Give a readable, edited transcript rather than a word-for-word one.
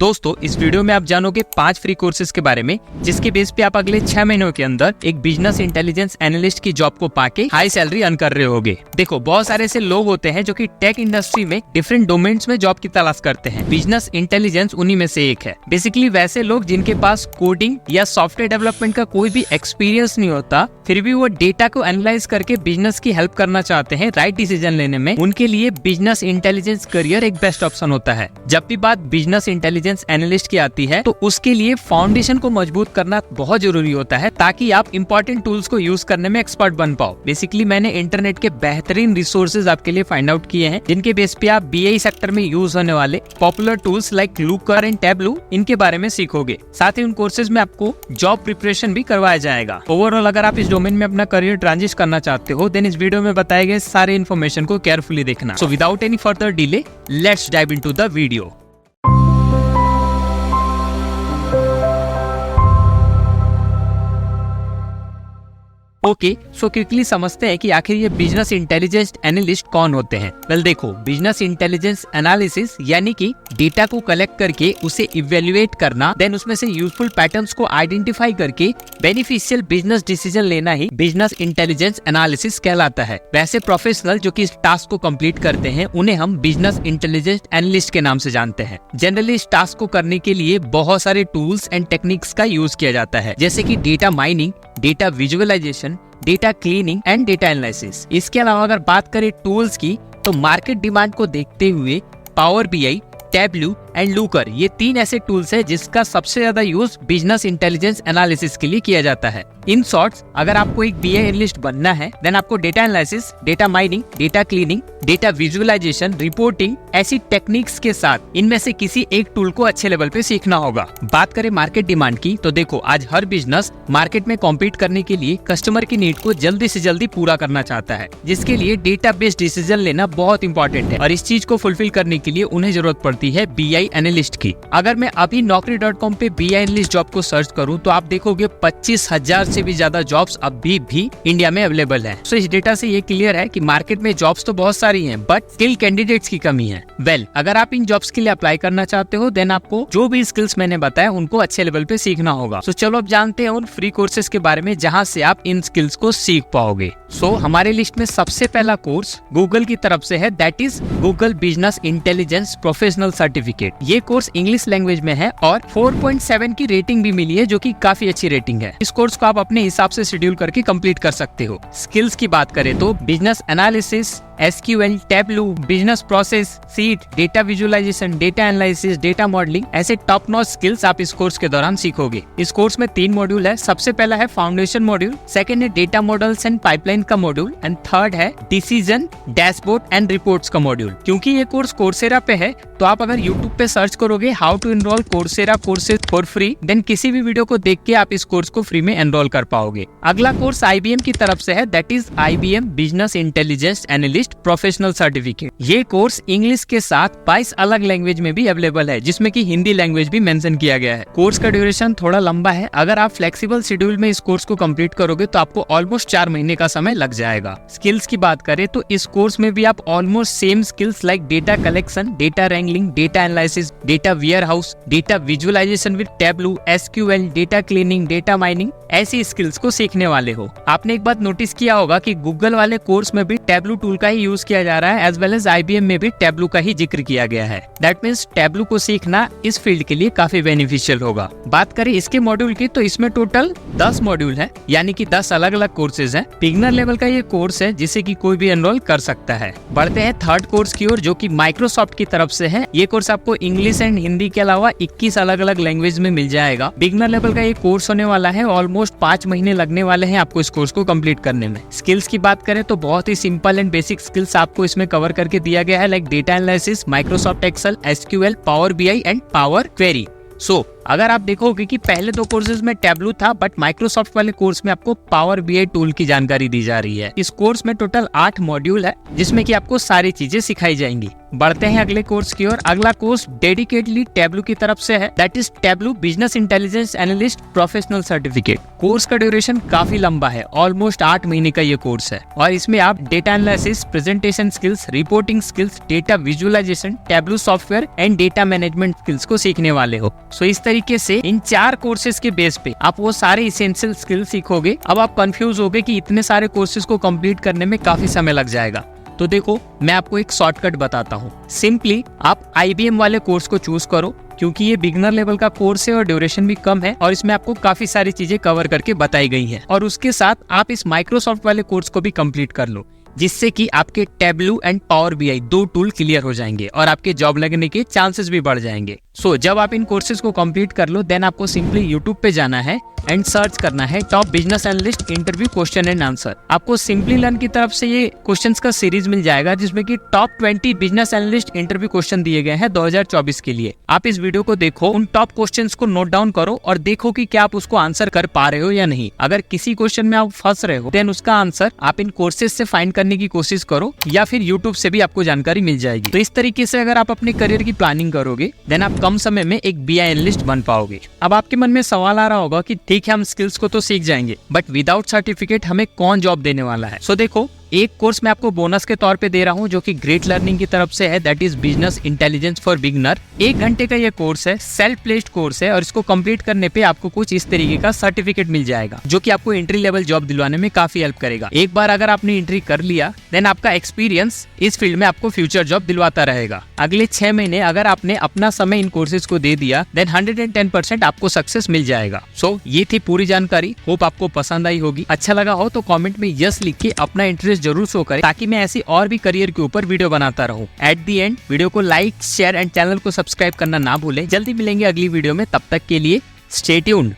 दोस्तों इस वीडियो में आप जानोगे 5 फ्री कोर्सेज के बारे में जिसके बेस पे आप अगले 6 महीनों के अंदर एक बिजनेस इंटेलिजेंस एनालिस्ट की जॉब को पाके हाई सैलरी अर्न कर रहे होगे। देखो बहुत सारे ऐसे लोग होते हैं जो कि टेक इंडस्ट्री में डिफरेंट डोमेन्स में जॉब की तलाश करते हैं। बिजनेस इंटेलिजेंस उन्हीं में से एक है। बेसिकली वैसे लोग जिनके पास कोडिंग या सॉफ्टवेयर डेवलपमेंट का कोई भी एक्सपीरियंस नहीं होता, फिर भी वो डेटा को एनालाइज करके बिजनेस की हेल्प करना चाहते हैं राइट डिसीजन लेने में, उनके लिए बिजनेस इंटेलिजेंस करियर एक बेस्ट ऑप्शन होता है। जब भी बात बिजनेस इंटेलिजेंस एनालिस्ट की आती है तो उसके लिए फाउंडेशन को मजबूत करना बहुत जरूरी होता है ताकि आप इंपॉर्टेंट टूल्स को यूज करने में एक्सपर्ट बन पाओ। बेसिकली मैंने इंटरनेट के बेहतरीन रिसोर्सेज आपके लिए फाइंड आउट किए हैं जिनके बेस पे आप बीआई सेक्टर में यूज होने वाले popular tools like Lokur and tableau इनके बारे में सीखोगे। साथ ही उन कोर्सेज में आपको जॉब प्रिपरेशन भी करवाया जाएगा। ओवरऑल अगर आप इस डोमेन में अपना करियर ट्रांजिशन करना चाहते हो देन इस वीडियो में बताए गए सारे इन्फॉर्मेशन को केयरफुली देखना। So without any further delay let's dive into the video. Okay, so quickly समझते हैं कि आखिर ये बिजनेस इंटेलिजेंस एनालिस्ट कौन होते हैं। वेल देखो, बिजनेस इंटेलिजेंस एनालिसिस यानी कि डेटा को कलेक्ट करके उसे इवेल्युएट करना, देन उसमें से यूजफुल पैटर्न्स को आइडेंटिफाई करके बेनिफिशियल बिजनेस डिसीजन लेना ही बिजनेस इंटेलिजेंस एनालिसिस कहलाता है। वैसे प्रोफेशनल जो कि इस टास्क को कंप्लीट करते हैं उन्हें हम बिजनेस इंटेलिजेंस एनालिस्ट के नाम से जानते हैं। जनरली इस टास्क को करने के लिए बहुत सारे टूल्स एंड टेक्निक्स का यूज किया जाता है, जैसे कि data mining, data visualization, data cleaning and data analysis. इसके अलावा अगर बात करें टूल्स की तो मार्केट डिमांड को देखते हुए power BI, tableau and Lokur ये 3 ऐसे टूल्स है जिसका सबसे ज्यादा यूज बिजनेस इंटेलिजेंस एनालिसिस के लिए किया जाता है। इन शॉर्ट्स अगर आपको एक बीआई एनालिस्ट बनना है देन आपको data analysis, data mining, data cleaning, data visualization, reporting ऐसी टेक्निक्स के साथ इनमें से किसी एक टूल को अच्छे लेवल पे सीखना होगा। बात करें मार्केट डिमांड की तो देखो आज हर बिजनेस मार्केट में कॉम्पीट करने के लिए कस्टमर की नीड को जल्दी से जल्दी पूरा करना चाहता है, जिसके लिए डेटा बेस्ड डिसीजन लेना बहुत इंपॉर्टेंट है और इस चीज को फुलफिल करने के लिए उन्हें जरूरत पड़ती है बीआई एनालिस्ट की। अगर मैं अभी naukri.com पे बीआई एनालिस्ट जॉब को सर्च करूं तो आप देखोगे 25,000 से भी ज्यादा जॉब्स अभी भी इंडिया में अवेलेबल है। सो इस डेटा से ये क्लियर है कि मार्केट में जॉब्स तो बहुत सारी हैं बट स्किल कैंडिडेट्स की कमी है। वेल अगर आप इन जॉब्स के लिए अप्लाई करना चाहते हो देन आपको जो भी स्किल्स मैंने बताया उनको अच्छे लेवल पे सीखना होगा। सो चलो अब जानते हैं उन फ्री कोर्सेज के बारे में जहाँ से आप इन स्किल्स को सीख पाओगे। सो हमारे लिस्ट में सबसे पहला कोर्स गूगल की तरफ से है, that is Google business intelligence professional certificate. ये कोर्स इंग्लिश लैंग्वेज में है और 4.7 की रेटिंग भी मिली है जो कि काफी अच्छी रेटिंग है। इस कोर्स को आप अपने हिसाब से शेड्यूल करके कंप्लीट कर सकते हो। स्किल्स की बात करें तो business analysis, SQL, Tableau, business process, sheet, data visualization, data analysis, data modelling ऐसे टॉप नॉच स्किल्स आप इस कोर्स के दौरान सीखोगे। इस कोर्स में 3 मॉड्यूल है। सबसे पहला है फाउंडेशन मॉड्यूल, सेकंड है डेटा मॉडल्स एंड पाइपलाइन का मॉड्यूल एंड थर्ड है डिसीजन, डैशबोर्ड एंड रिपोर्ट्स का मॉड्यूल। क्योंकि ये कोर्स कोर्सेरा पे है तो आप अगर यूट्यूब पे सर्च करोगे how to enrol Coursera courses for free then किसी भी वीडियो को देख के आप इस कोर्स को फ्री में एनरोल कर पाओगे। अगला कोर्स आईबीएम की तरफ से है, that is IBM business intelligence analyst professional certificate. ये कोर्स इंग्लिश के साथ 22 अलग लैंग्वेज में भी अवेलेबल है जिसमें कि हिंदी लैंग्वेज भी मेंशन किया गया है। कोर्स का ड्यूरेशन थोड़ा लंबा है। अगर आप फ्लेक्सिबल शेड्यूल में इस कोर्स को कंप्लीट करोगे तो आपको ऑलमोस्ट 4 महीने का समय लग जाएगा। स्किल्स की बात करें तो इस कोर्स में भी आप almost same skills like data collection, data wrangling, data analysis, data warehouse, data visualization with Tableau, SQL, data cleaning, data mining ऐसी स्किल्स को सीखने वाले हो। आपने एक बात नोटिस किया होगा कि गूगल वाले कोर्स में भी टैबलू टूल का ही यूज किया जा रहा है एज वेल एज आईबीएम में भी टैबलू का ही जिक्र किया गया है। दैट मीन्स टैबलू को सीखना इस फील्ड के लिए काफी बेनिफिशियल होगा। बात करें इसके मॉड्यूल की तो इसमें टोटल 10 मॉड्यूल है, यानी कि 10 अलग अलग कोर्सेज हैं। बिगिनर लेवल का ये कोर्स है जिसे कि कोई भी एनरोल कर सकता है। बढ़ते हैं थर्ड कोर्स की ओर जो कि माइक्रोसॉफ्ट की तरफ से है। ये कोर्स आपको इंग्लिश एंड हिंदी के अलावा 21 अलग अलग लैंग्वेज में मिल जाएगा। बिगिनर लेवल का ये कोर्स होने वाला है। ऑलमोस्ट 5 महीने लगने वाले हैं आपको इस कोर्स को कंप्लीट करने में। स्किल्स की बात करें तो बहुत ही सिंपल एंड बेसिक स्किल्स आपको इसमें कवर करके दिया गया है like data analysis, Microsoft Excel, SQL, Power BI and Power Query. So अगर आप देखोगे कि पहले 2 कोर्सेज में टैबलू था, बट माइक्रोसॉफ्ट वाले कोर्स में आपको पावर बीआई टूल की जानकारी दी जा रही है। इस कोर्स में टोटल 8 मॉड्यूल है जिसमें कि आपको सारी चीजें सिखाई जाएंगी। बढ़ते हैं अगले कोर्स की ओर। अगला कोर्स डेडिकेटली टैबलू की तरफ से है, that is tableau business intelligence analyst professional certificate. Course का ड्यूरेशन काफी लंबा है, ऑलमोस्ट 8 महीने का ये कोर्स है और इसमें आप data analysis, presentation skills, reporting skills, data visualization, Tableau software and data management skills को सीखने वाले हो। सो इस तरीके से इन 4 कोर्सेज के बेस पे आप वो सारे इसेंशियल स्किल्स सीखोगे। अब आप कंफ्यूज होगे कि इतने सारे कोर्सेज को कंप्लीट करने में काफी समय लग जाएगा, तो देखो मैं आपको एक शॉर्टकट बताता हूँ। सिंपली आप IBM वाले कोर्स को चूज करो, क्योंकि ये बिगनर लेवल का कोर्स है और ड्यूरेशन भी कम है और इसमें आपको काफी सारी चीजें कवर करके बताई गई हैं। और उसके साथ आप इस माइक्रोसॉफ्ट वाले कोर्स को भी कंप्लीट कर लो, जिससे कि आपके tableau and power BI 2 tool clear हो जाएंगे और आपके जॉब लगने के चांसेस भी बढ़ जाएंगे। सो जब आप इन कोर्सेज को कंप्लीट कर लो, देन आपको सिंपली यूट्यूब पे जाना है एंड सर्च करना है top business analyst interview question and answer. आपको सिंपली लर्न की तरफ से ये क्वेश्चंस का सीरीज मिल जाएगा, जिसमें कि top 20 business analyst interview question दिए गए हैं 2024 के लिए। आप इस वीडियो को देखो, उन टॉप क्वेश्चंस को नोट डाउन करो और देखो कि क्या आप उसको आंसर कर पा रहे हो या नहीं। अगर किसी क्वेश्चन में आप फंस रहे हो, देन उसका आंसर आप इन कोर्सेज से फाइंड करने की कोशिश करो या फिर यूट्यूब से भी आपको जानकारी मिल जाएगी। तो इस तरीके से अगर आप अपने करियर की प्लानिंग करोगे, देन आप कम समय में एक BI एनालिस्ट बन पाओगे। अब आपके मन में सवाल आ रहा होगा कि ठीक है, हम स्किल्स को तो सीख जाएंगे, बट विदाउट सर्टिफिकेट हमें कौन जॉब देने वाला है। सो देखो, एक कोर्स मैं आपको बोनस के तौर पे दे रहा हूँ जो कि ग्रेट लर्निंग की तरफ से है, that is business intelligence for beginner. 1 घंटे का ये कोर्स है, सेल्फ प्लेस्ड कोर्स है और इसको कंप्लीट करने पे आपको कुछ इस तरीके का सर्टिफिकेट मिल जाएगा, जो कि आपको एंट्री लेवल जॉब दिलवाने में काफी हेल्प करेगा। एक बार अगर आपने एंट्री कर लिया, देन आपका एक्सपीरियंस इस फील्ड में आपको फ्यूचर जॉब दिलवाता रहेगा। अगले 6 महीने अगर आपने अपना समय इन कोर्सेज को दे दिया, देन 110% आपको सक्सेस मिल जाएगा। सो ये थी पूरी जानकारी, होप आपको पसंद आई होगी। अच्छा लगा हो तो कॉमेंट में यस लिख के अपना इंटरेस्ट जरूर शो करें, ताकि मैं ऐसी और भी करियर के ऊपर वीडियो बनाता रहूं। एट दी एंड वीडियो को लाइक, शेयर एंड चैनल को सब्सक्राइब करना ना भूलें। जल्दी मिलेंगे अगली वीडियो में, तब तक के लिए स्टे ट्यून्ड।